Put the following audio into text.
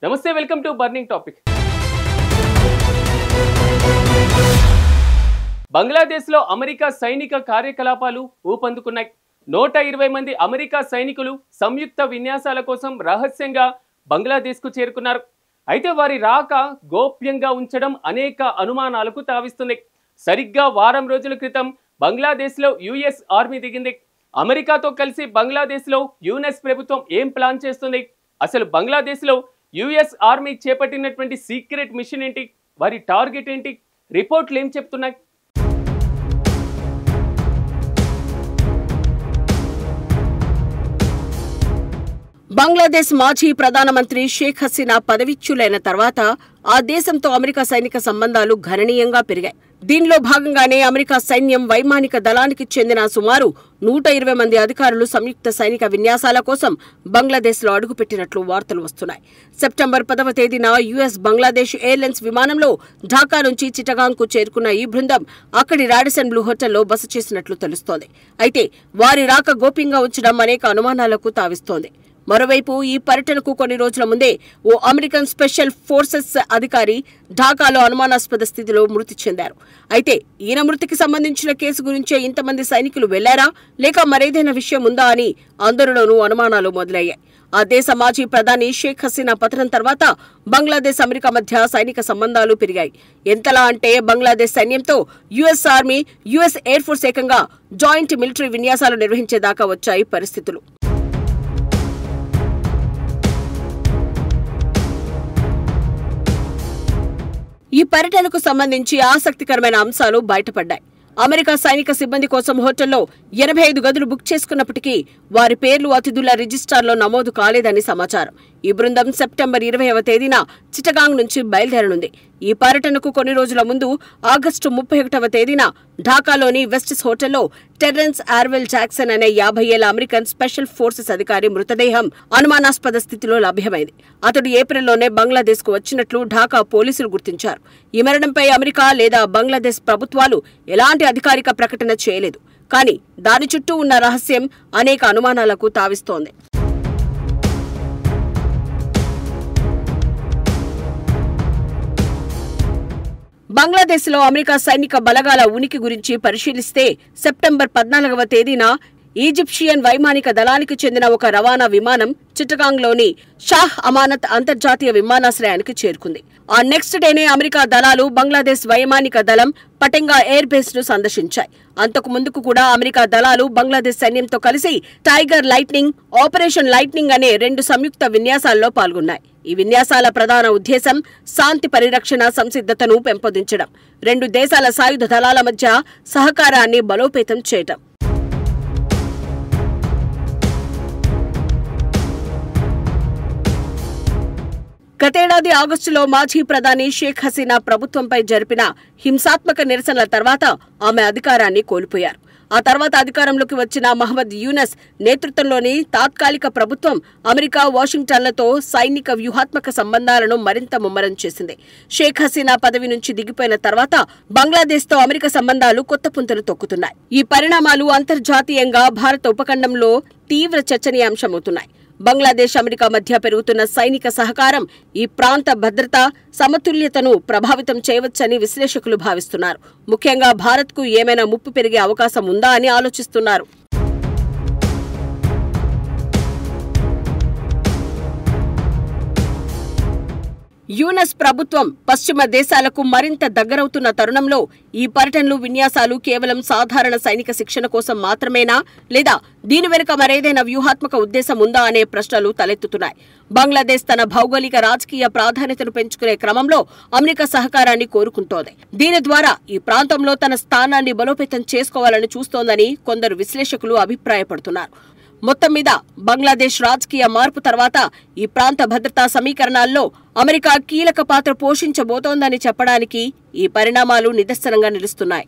నమస్తే, welcome to burning topic. బంగ్లాదేశ్లో America సైనిక కార్యకలాపాలు ఊపందుకున్నాయి. 120 మంది అమెరికా సైనికులు సంయుక్త విన్యాసాల కోసం రహస్యంగా బంగ్లాదేశ్కు చేరుకున్నారు. అయితే వారి రాక గోప్యంగా ఉంచడం అనేక అనుమానాలకు తావిస్తుంది. సరిగ్గా వారం రోజుల క్రితం బంగ్లాదేశ్లో యుఎస్ ఆర్మీ దిగింది. అమెరికాతో కలిసి బంగ్లాదేశ్లో యుఎస్ ప్రభుత్వం ఏం ప్లాన్ చేస్తుంది? అసలు బంగ్లాదేశ్లో యుఎస్ ఆర్మీ చేపట్టినటువంటి సీక్రెట్ మిషన్ ఏంటి? వారి టార్గెట్ ఏంటి? రిపోర్ట్లు ఏం చెప్తున్నాయి? బంగ్లాదేశ్ మాజీ ప్రధానమంత్రి షేక్ హసీనా పదవిచ్యులైన తర్వాత ఆ దేశంతో అమెరికా సైనిక సంబంధాలు గణనీయంగా పెరిగాయి. దీనిలో భాగంగానే అమెరికా సైన్యం వైమానిక దళానికి చెందిన సుమారు 120 మంది అధికారులు సంయుక్త సైనిక విన్యాసాల కోసం బంగ్లాదేశ్లో అడుగుపెట్టినట్లు వార్తలు వస్తున్నాయి. సెప్టెంబర్ 10వ తేదీన యుఎస్ బంగ్లాదేశ్ ఎయిర్లైన్స్ విమానంలో ఢాకా నుంచి చిటగాంగ్కు చేరుకున్న ఈ బృందం అక్కడి రాడిసన్ బ్లూ హోటల్లో బస చేసినట్లు తెలుస్తోంది. అయితే వారి రాక గోప్యంగా ఉంచడం అనేక అనుమానాలకు తావిస్తోంది. మరోవైపు ఈ పర్యటనకు కొన్ని రోజుల ముందే ఓ అమెరికన్ స్పెషల్ ఫోర్సెస్ అధికారి ఢాకాలో అనుమానాస్పద స్థితిలో మృతి చెందారు. అయితే ఈయన మృతికి సంబంధించిన కేసు గురించే ఇంతమంది సైనికులు వెళ్లారా, లేక మరేదైనా విషయం ఉందా అని అందరిలోనూ అనుమానాలు మొదలయ్యాయి. ఆ దేశ మాజీ ప్రధాని షేక్ హసీనా పతనం తర్వాత బంగ్లాదేశ్ అమెరికా మధ్య సైనిక సంబంధాలు పెరిగాయి. ఎంతలా అంటే బంగ్లాదేశ్ సైన్యంతో US army, US air force ఏకంగా జాయింట్ మిలిటరీ విన్యాసాలు నిర్వహించేదాకా వచ్చాయి పరిస్థితులు. ఈ పర్యటనకు సంబంధించి ఆసక్తికరమైన అంశాలు బయటపడ్డాయి. అమెరికా సైనిక సిబ్బంది కోసం హోటల్లో 85 గదులు బుక్ చేసుకున్నప్పటికీ వారి పేర్లు అతిథుల రిజిస్టార్లో నమోదు కాలేదని సమాచారం. ఈ బృందం సెప్టెంబర్ 20వ తేదీన చిటగాంగ్ నుంచి బయలుదేరనుంది. ఈ పర్యటనకు కొన్ని రోజుల ముందు ఆగస్టు 31వ తేదీన ఢాకాలోని వెస్టిస్ హోటల్లో టెర్రెన్స్ ఆర్వెల్ జాక్సన్ అనే 50 ఏళ్ల అమెరికన్ స్పెషల్ ఫోర్సెస్ అధికారి మృతదేహం అనుమానాస్పద స్థితిలో లభ్యమైంది. అతడు ఏప్రిల్లోనే బంగ్లాదేశ్కు వచ్చినట్లు ఢాకా పోలీసులు గుర్తించారు. ఈ మరణంపై అమెరికా లేదా బంగ్లాదేశ్ ప్రభుత్వాలు ఎలాంటి అధికారిక ప్రకటన చేయలేదు. కానీ దాని చుట్టూ ఉన్న రహస్యం అనేక అనుమానాలకు తావిస్తోంది. బంగ్లాదేశ్లో అమెరికా సైనిక బలగాల ఉనికి గురించి పరిశీలిస్తే సెప్టెంబర్ 14వ తేదీన ఈజిప్షియన్ వైమానిక దళానికి చెందిన ఒక రవాణా విమానం చిటగాంగ్లోని షాహ్ అమానత్ అంతర్జాతీయ విమానాశ్రయానికి చేరుకుంది. ఆ నెక్స్ట్ డేనే అమెరికా దళాలు బంగ్లాదేశ్ వైమానిక దళం పటెంగా ఎయిర్ బేస్ ను సందర్శించాయి. అంతకు ముందుకు కూడా అమెరికా దళాలు బంగ్లాదేశ్ సైన్యంతో కలిసి టైగర్ లైట్నింగ్, ఆపరేషన్ లైట్నింగ్ అనే 2 సంయుక్త విన్యాసాల్లో పాల్గొన్నాయి. ఈ విన్యాసాల ప్రధాన ఉద్దేశం శాంతి పరిరక్షణ సంసిద్ధతను పెంపొందించడం, 2 దేశాల సాయుధ దళాల మధ్య సహకారాన్ని బలోపేతం చేయడం. గతేడాది ఆగస్టులో మాజీ ప్రధాని షేక్ హసీనా ప్రభుత్వంపై జరిపిన హింసాత్మక నిరసనల తర్వాత ఆమె అధికారాన్ని కోల్పోయారు. ఆ తర్వాత అధికారంలోకి వచ్చిన మహమ్మద్ యూనస్ నేతృత్వంలోని తాత్కాలిక ప్రభుత్వం అమెరికా, వాషింగ్టన్లతో సైనిక వ్యూహాత్మక సంబంధాలను మరింత ముమ్మరం చేసింది. షేక్ హసీనా పదవి నుంచి దిగిపోయిన తర్వాత బంగ్లాదేశ్తో అమెరికా సంబంధాలు కొత్త పుంతలు తొక్కుతున్నాయి. ఈ పరిణామాలు అంతర్జాతీయంగా భారత ఉపఖండంలో తీవ్ర చర్చనీయాంశమవుతున్నాయి. బంగ్లాదేశ్, అమెరికా మధ్య పెరుగుతున్న సైనిక సహకారం ఈ ప్రాంత భద్రత, సమతుల్యతను ప్రభావితం చేయవచ్చని విశ్లేషకులు భావిస్తున్నారు. ముఖ్యంగా భారత్కు ఏమైనా ముప్పు పెరిగే అవకాశం ఉందా అని ఆలోచిస్తున్నారు. యూనస్ ప్రభుత్వం పశ్చిమ దేశాలకు మరింత దగ్గరవుతున్న తరుణంలో ఈ పర్యటనలు, విన్యాసాలు కేవలం సాధారణ సైనిక శిక్షణ కోసం మాత్రమేనా, లేదా దీని వెనుక మరేదైనా వ్యూహాత్మక ఉద్దేశం ఉందా అనే ప్రశ్నలు తలెత్తుతున్నాయి. బంగ్లాదేశ్ తన భౌగోళిక రాజకీయ ప్రాధాన్యతను పెంచుకునే క్రమంలో అమెరికా సహకారాన్ని కోరుకుంటోంది. దీని ద్వారా ఈ ప్రాంతంలో తన స్థానాన్ని బలోపేతం చేసుకోవాలని చూస్తోందని కొందరు విశ్లేషకులు అభిప్రాయపడుతున్నారు. మొత్తం మీద బంగ్లాదేశ్ రాజకీయ మార్పు తర్వాత ఈ ప్రాంత భద్రతా సమీకరణాల్లో అమెరికా కీలక పాత్ర పోషించబోతోందని చెప్పడానికి ఈ పరిణామాలు నిదర్శనంగా నిలుస్తున్నాయి.